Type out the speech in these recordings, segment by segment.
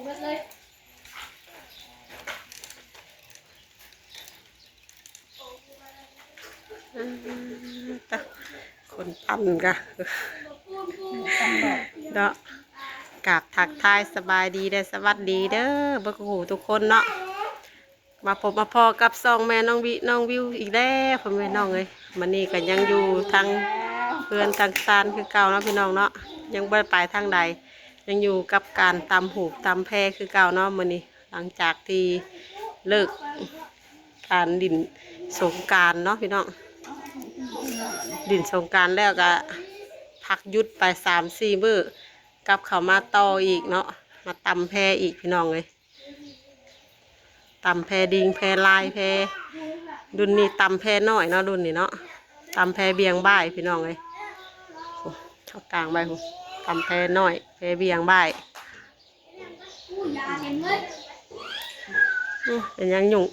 คนปั้นกะเนาะกราบทักทายสบายดีได้สวัสดีเด้อบ่กูทุกคนเนาะมาพบมาพอกับซองแม่น้องวิวอีกแล้วพ่อแม่น้องเลยมันนี่ก็ยังอยู่ทางเพื่อนทางซานคือเก่าเนาะพี่น้องเนาะยังไม่ไปทางใดยังอยู่กับการตำหูตำแพคือเก่าเนาะมันนี่หลังจากที่เลิกการดิ่นสงกรานต์เนาะพี่น้องดิ่นสงกรานต์แล้วก็พักยุดไป3-4 มื้อกลับเข้ามาต่ออีกเนาะมาตำแพอีกพี่น้องเลยตำแพดิงแพลายแพดุนนี่ตำแพน้อยเนาะดุนนี่เนาะตำแพเบียงบ่ายพี่น้องเลยเข้ากลางใบหูตำแพน้อยแพเบียงบ่ายเป็นยังยุ่ง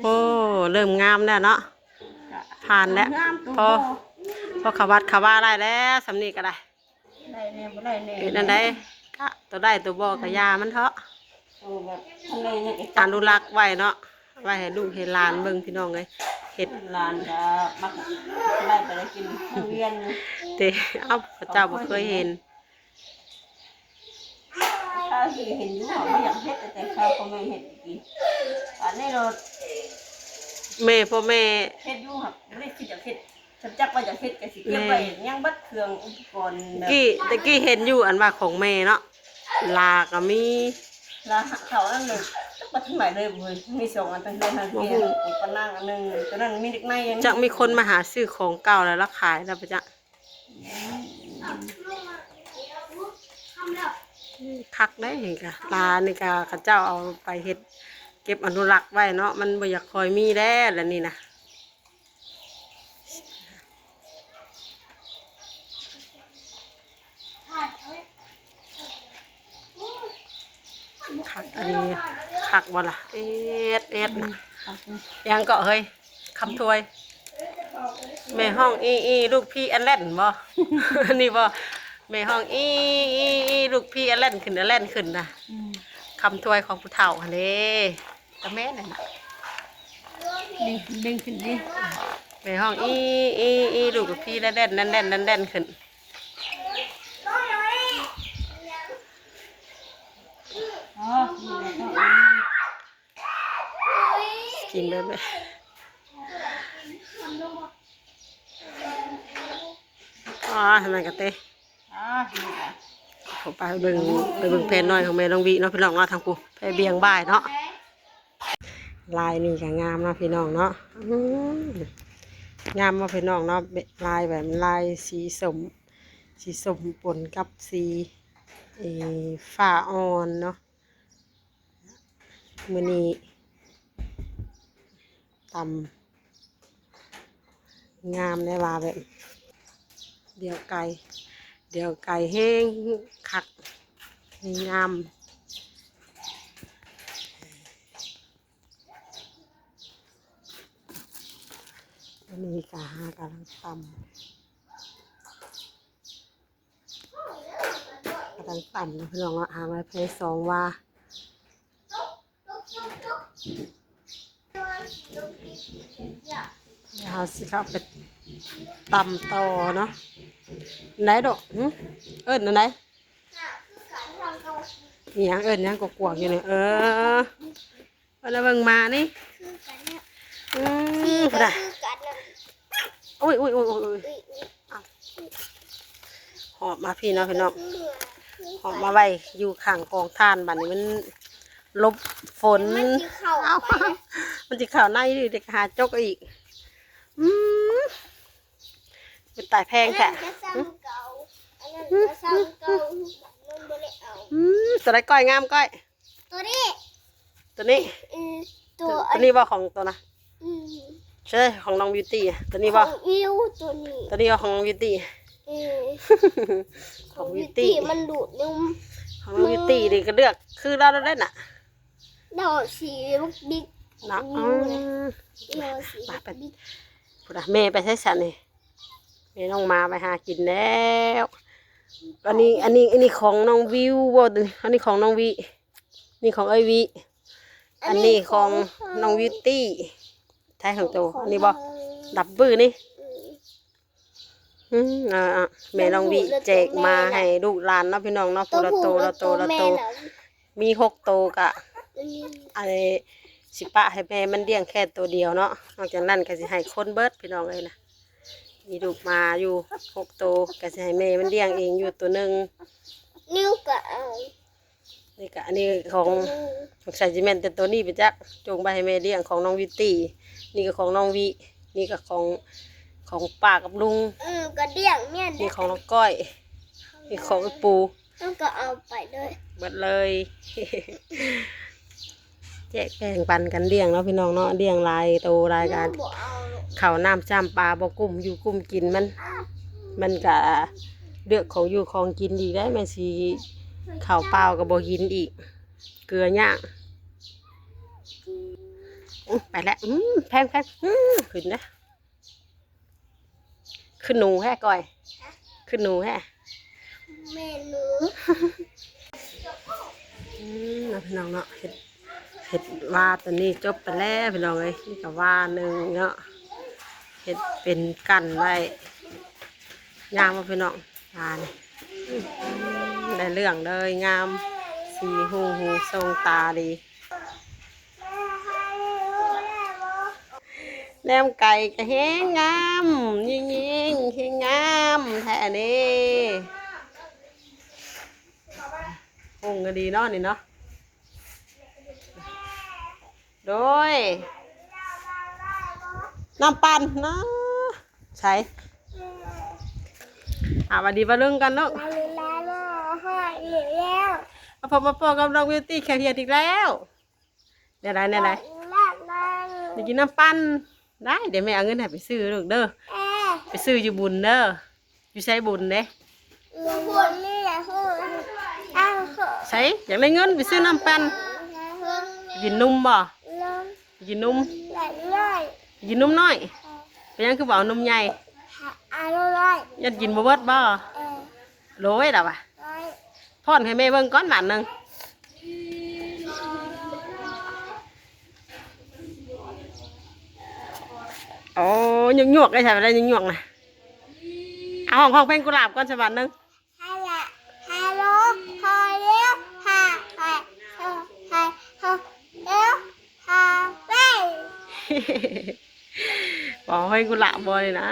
โอ้เริ่มงามแล้วเนาะผ่านแล้วพอขวัดขว่าได้แล้วสำนีก็ได้นั่นได้กะตัวได้ตัวบอกระยามันเถอะอนุรักษ์ไว้เนาะไว้ให้ลูกให้หลานเบิ่งพี่น้องเลยเห็ดหลานจะมักไล่ไปได้กินเวียนเตะเอาพระเจ้าบ่เคยเห็นข้าวที่เห็นอยู่ไม่อยากเห็ดแต่ข้าวก็ไม่เห็ดกินอันนี้เราแม่พ่อแม่เห็ดอยู่ครับไม่ได้คิดอยากเห็ดฉันจักว่าอยากเห็ดกันสิเก็บไว้ยังบัดเครื่องอุปกรณ์ตะกี้เห็นอยู่อันว่าของแม่เนาะลาก็มีลาเขานั่นเลยปัดที่ใหม่เลยบุ้ยมี2 อันตั้งแต่ทางเกียร์อีกปนั่งอันนึงตัวนั้นมีเด็กในจะมีคนมาหาซื้อของเก่าแล้วราขายแล้วปะจ๊ะคักได้เห็นกะลานี่กะข้าเจ้าเอาไปเฮ็ดเก็บอนุรักษ์ไว้เนาะมันบ่อยากคอยมีแล้วนี่นะคักอันนี้คักบ่ล่ะเอ็ดนะยังเกาะเฮ้ยคำถวยแม่ห้องอีลูกพี่อันเล่นบ่ นี่บ่แม่ห้องอีลูกพี่อันเล่นขึ้นนะคำถวยของผู้เฒ่าเด้ตะแม่นั่นน่ะดึงขึ้นดิแม่ห้องอีลูกพี่เล่นขึ้นกินได้ไหมทำไมกันเต้ผมไปเบิ่งแผ่นน้อยของแม่น้องวิเนาะพี่น้องเนาะทางกูไปเบียงบ่ายเนาะลายนี่ก็งามเนาะพี่น้องเนาะงามเนาะพี่น้องเนาะลายแบบลายสีส้มปนกับสีฟ้าอ่อนเนาะมื้อนี้ตำงามในว่าแบบเดี๋ยวไก่แห้งคักงามอันนี้กะกำลังตำนะพี่น้องหาไว้เพย์2ว่าเอาสิครับไปตำต่อเนาะไหนดอกเอิ้นไหนมีหยังเอิ้นหยังกวกๆอยู่เนี่ยวันละเบิ่งมานี่กระดาษโอ้ยหอบมาพี่เนาะพี่น้องหอบมาไว้อยู่ข้างกองท่านบัดนี้มันลบฝนเอามันจะข่าวในดิเด็กหาจกอีกเป็นตายแพงแค่ตัวไหนก้อยงามก้อยตัวนี้ว่าของตัวนะใช่ของน้องบิวตี้ตัวนี้ว่าตัวนี้ว่าของน้องบิวตี้ของบิวตี้มันดูดนุ่มของน้องบิวตี้นี่ก็เลือกคือเราได้น่ะดอกสีบิ๊กนะไปพุทธแม่ไปใช้สันนี่แม่น้องมาไปหากินแล้ว อันนี้ของน้องวิวบ่อันนี้ของน้องวินี่ของเอ้ยวิอันนี้ของน้องวิวตี้ไทยของโตอันนี้บ่ดับเบิ้ลนี่แม่น้องวิแจกมาให้ลูกหลานเนาะพี่น้องเนาะผู้ละโตมี6 โตกะไอ้สิปะให้แม่มันเลี้ยงแค่ตัวเดียวเนาะนอกจากนั้นก็สิให้คนเบิดพี่น้องเลยนะมีลูกมาอยู่6 โตก็สิให้แม่มันเลี้ยงเองอยู่ตัวหนึ่ง นิ้วก็เอา นี่ก็อันนี้ของใส่จิเมนแต่ตัวนี้ไปจักจงไปให้แม่เลี้ยงของน้องวิตตี้นี่ก็ของน้องวินี่ก็ของป้ากับลุง ก็เดี่ยงเนี่ย นี่ของน้องก้อยนี่ของไอ้ปู ต้องก็เอาไปด้วย หมดเลย แจกแบ่งปันกันเลี้ยงเนาะพี่น้องเนาะเลี้ยงลายโตรายการ บ่เอาหรอก ข้าวน้ำจ้ำปลาบ่กุ้มอยู่กุ้มกินมันก็เลือกของอยู่ของกินอีกได้แม่สิข้าวเปล่าก็บ่กินอีกเกลือย่างไปแล้วแพงขึ้นนะขึ้นหนูแฮ่ก่อยขึ้นหนูแฮ่ เมนู พี่น้องเนาะเห็ดว่าตัวนี้จบไปแล้วพี่น้องเอ้ยนี่ก็ว่าหนึ่งเนาะเห็ดเป็นกันไว้งามมาพี่น้องว่านี่ได้เรื่องเลยงามสีหูทรงตาดีแนมไก่ก็แห้งงามยิ่งแห้งงามแท้นี่หงก็ดีเนาะนี่เนาะโดยน้ำปั่นนะใช่วันดีมาเรื่องกันเนาะ มาแล้วห้อยแล้ว พอกับน้องบิวตี้แค่เฮียอีกแล้วเนี่ยไรอยากกินน้ำปั่นได้เดี๋ยวแม่เอาเงินให้ไปซื้อลูกเด้อไปซื้ออยู่บุญเด้ออยู่ใช้บุญเด้ บุญนี่แหละคือเอาเถอะ ใช้อยากได้เงินไปซื้อน้ำปั่นกินนุ่มบ่ ลง กินนุ่ม ไหลเลย กินนุ่มน้อยเป็นยังคือบ่เอานุ่มใหญ่ เอาเลย ยัดกินบ่เบิดบ่โรยดอกว่ะพ่อนให้แม่เบิ่งก้อนบาทหนึงโอ้ยงหยวกได้ใช่ไหมได้ยงหยวกนะเอาห้องเพลงกุหลาบก้อนฉบับหนึง ฮัลโหลฮัลโหลพอแล้วฮ่าฮ่าฮ่าฮ่าฮ่าแล้วฮ่าไป บอกเพลงกุหลาบบอเลยนะ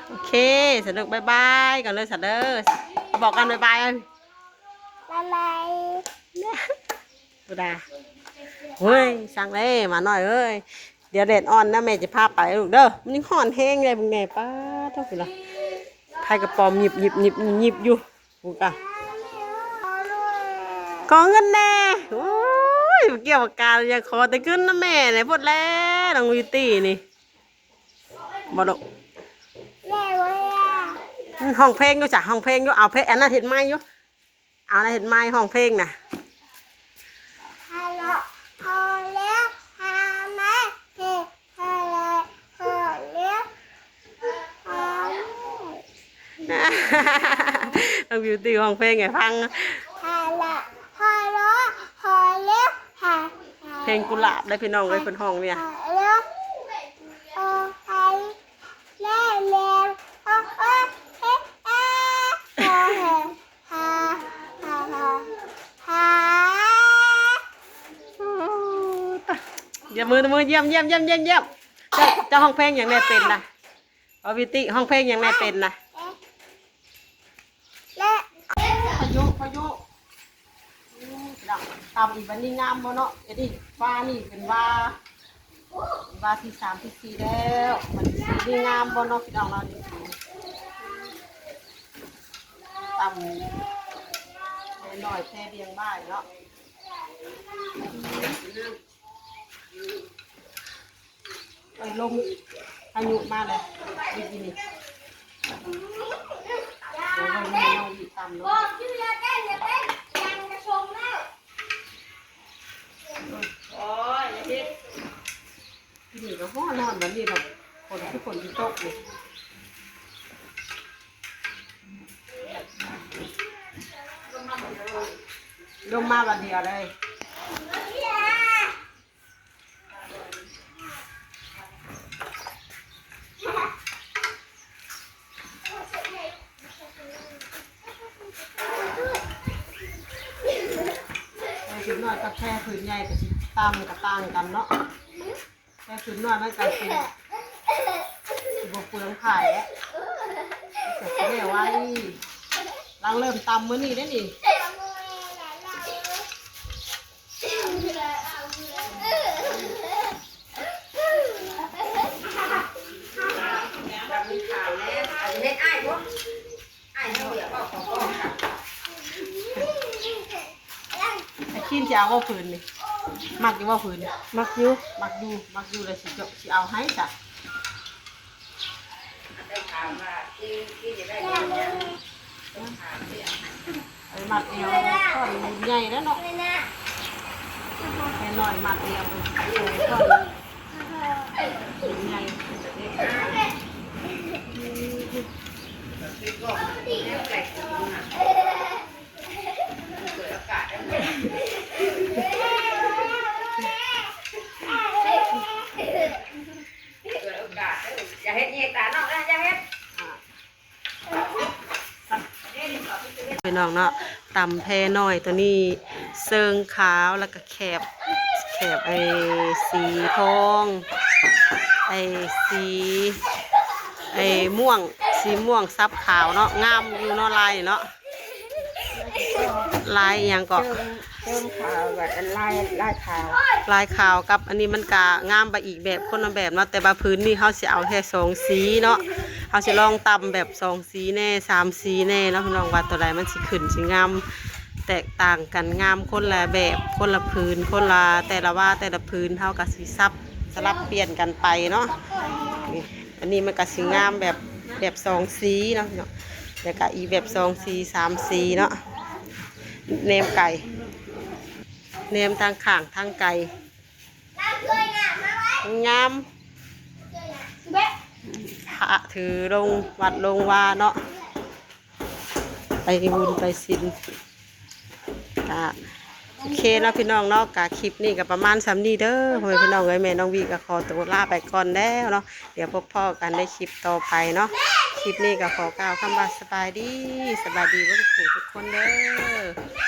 โอเคสนุกบายบายกันเลยสัตว์เด้อบอกกันบายบายกัน บ๊ายบาย กูด่าเฮ้ยสั่งเลยมาหน่อยเอ้ยเดี๋ยวเด็ดอ่อนนะแม่จะพาไปลูกเด้อมันยังห่อนแห้งเลยมึงไงป้าเท่าไหร่ละไพ่กระป๋อมหยิบอยู่กูกะขอเงินแน่โอ้ยเกี่ยวกับการยังขอแต่ขึ้นนะแม่ไหนพูดแล้วน้องวิวตี้นี่บอด แล้วอ่ะ ห้องเพลงอยู่จ้ะห้องเพลงอยู่เอาเพลงอันนั้นเห็นไม้อยู่เอาอันนั้นเห็นไม้ห้องเพลงน่ะ ฮัลโหลพอแล้วฮ่ามาเฮ้ฮัลโหลพอแล้วฮ่า ต้องบิวตี้ห้องเพลงไงฟัง ฮัลโหลพอแล้วพอแล้วฮ่า เพลงกุหลาบได้พี่น้องเลยเป็นห้องเนี่ย แล้วโอ้ไอ้แล้วแล้วโอ้เฮ้เฮ้อาโอ้เฮ้ฮ่าฮ่าฮ่าฮ่า อย่ามือเยี่ยมเจ้าห้องเพลงอย่างแน่เป็นนะเอาบิวตี้ห้องเพลงอย่างแน่เป็นนะ และ พายุตามอีกวันนี้งามบ่เนาะเอ็ดดี้ฟ้านี่เป็นว่าที่3ที่4แล้วมันสีนี่งามบ่เนาะพี่น้องเรานี่ตำหน่อยแค่เดียงบ้านเนาะไปลมพายุมาเลยดีกินนี่เดี๋ยวเราไม่เอาดีตำเนาะโอ้ยอย่าพิษที่นี่ก็ห้อนอนแบบนี้เนาะคนที่ที่ตกเลย ลงมาบัดเดียวเลย ผืนน้อยกับแค่ผืนใหญ่ก็สิต่างกันเนาะแค่ผืนน้อยมันก็สิบ่เปลืองไข่แล้วเสร็จแล้วไว้ลังเริ่มตำมื้อนี้ได้นี่ขี้นจะเอาว่าผืนนี่มักอยู่ว่าผืนมักอยู่เลยสิเอาให้จ้ะไอ้มัดเอวก้อนใหญ่แล้วเนาะแค่น้อยมัดเอวก้อนใหญ่อย่าเฮ็ดเฮ็ดตาเนาะอย่าเฮ็ด พี่น้องเนาะตำแพน้อยตัวนี้เซิงขาวแล้วก็แคบไอ้สีทองไอ้สีไอ้ม่วงซับขาวเนาะงามอยู่เนาะลายเนาะลายอย่างก็ เติมขาวแบบลายขาว ลายขาวกับอันนี้มันกะงามไปอีกแบบคนละแบบเนาะแต่ว่าพื้นนี่เขาสิเอาแค่2 สีเนาะเขาสิลองตำแบบ2 สีแน่3 สีแน่เนาะพี่น้องว่าตัวใดมันสิขึ้นสิงามแตกต่างกันงามคนละแบบคนละพื้นคนละแต่ละพื้นเท่ากับสีสลับเปลี่ยนกันไปเนาะนี่อันนี้มันก็สิงามแบบ2 สีเนาะแล้วก็อีแบบ2 สี3 สีเนาะเนมไก่เนมทางข้างทางไก่งามพระถือลงวัดลงวาเนาะไปบุญไปศีลกะโอเคเนาะพี่น้องเนาะกะคลิปนี้ก็ประมาณ3นี้เด้อพ่อพี่น้องเอ้ยแม่น้องวีก็ขอตัวลาไปก่อนแล้วเนาะเดี๋ยวพบพ่อกันในคลิปต่อไปเนาะคลิปนี้ก็ขอกล่าวคำว่าสบายดีทุกคนเด้อ